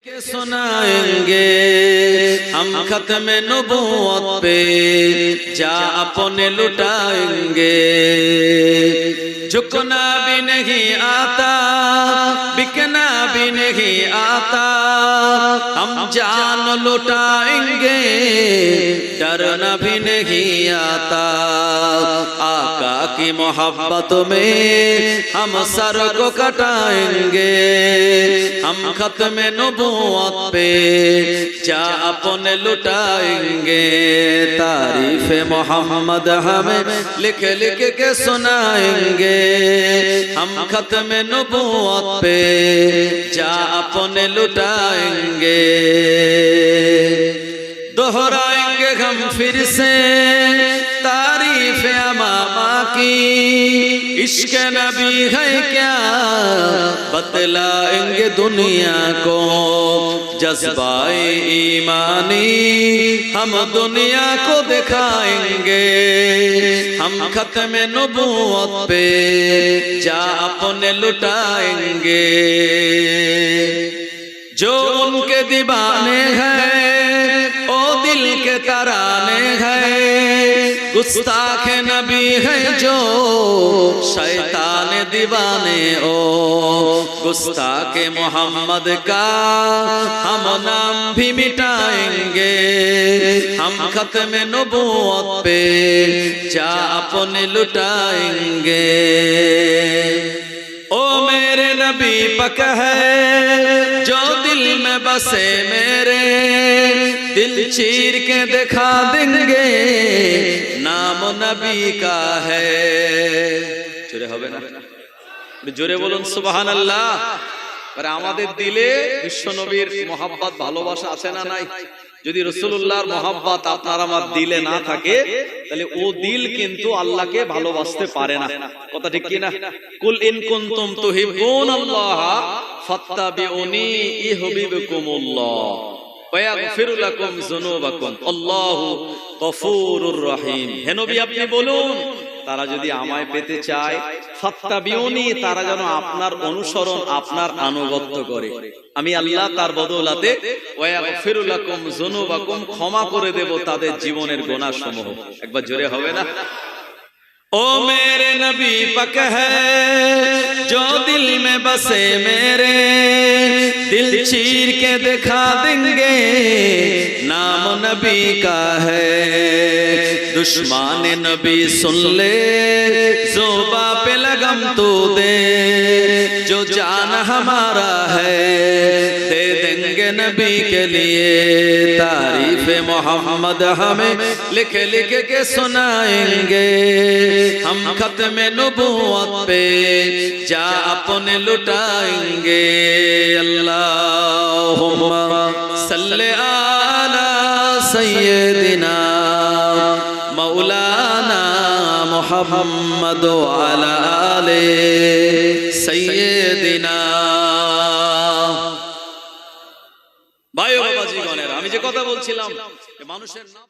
के सुनाएंगे हम खत्म नबूवत पे जा अपने लुटाएंगे। झुकना भी नहीं आता, बिकना भी नहीं आता, हम जान लुटाएंगे डरना भी नहीं आता। आका की मोहब्बत में हम सर को कटाएंगे, हम खत्म नबूवत पे जा अपने लुटाएंगे। तारीफ मोहम्मद हमें लिख लिख के सुनाएंगे, हम खत्म नबूवत पे जा अपने लुटाएंगे। दोहराएंगे हम फिर से तारीफ अमामा की, इश्क नबी है क्या बतलाएंगे दुनिया को। जज्बाए ईमानी हम दुनिया को दिखाएंगे, हम खत्म नबूवत पे जा अपने लुटाएंगे। जो उनके दीवाने हैं ओ दिल के तराने हैं, गुस्ताख नबी है जो शैतान दीवाने ओ। गुस्ताख मोहम्मद का हम नाम भी मिटाएंगे, हम खत्म नबूवत पे जा अपने लुटाएंगे। ओ मेरे नबी पक है जो दिल में बसे मेरे, दिल चीर के दिखा देंगे नाम नबी का है। जोरे হবে না? জোরে বলুন সুবহানাল্লাহ। আর আমাদের দিলে বিশ্ব নবীর মোহাব্বত ভালোবাসা আছে না নাই? যদি রাসূলুল্লাহর মোহাব্বত আপনার আমার দিলে না থাকে তাহলে ও দিল কিন্তু আল্লাহকে ভালোবাসতে পারে না। কথা ঠিক কি না? কুল ইন কুনতুম তুহিব্বুনাল্লাহ ফাত্তাবিউনি ইউহিব্বুকুমুল্লাহ ওয়া ইয়াগফিরু লাকুম যুনুবাকুম আল্লাহু গফুরুর রহিম। হে নবী আপনি বলুন তারা যদি আমায় পেতে চায়, ফাত্তাবিউনি তারা যেন আপনার অনুসরণ আপনার আনুগত্য করে, আমি আল্লাহ তার বদৌলতে ওয়া ইয়াগফিরু লাকুম যুনুবাকুম ক্ষমা করে দেব তাদের জীবনের গুনাহসমূহ। একবার জোরে হবে না? ओ मेरे नबी पक है जो दिल में बसे मेरे, दिल चीर के दिखा देंगे नाम नबी का है। दुश्मन नबी सुन ले ज़ुबां पे लगम तू दे, जो जान हमारा है दे देंगे नबी के लिए। तारीफ मोहम्मद हमें लिख लिख के सुनाएंगे, हम खत्म नबूवत पे जा अपने लुटाएंगे। अल्लाहुम्मा सल्ले आला सय्यदिना मौलाना मुहम्मद व आला आले सय्यदिना। ভাই ও বাবাজিগণের আমি যে কথা বলছিলাম মানুষের নাম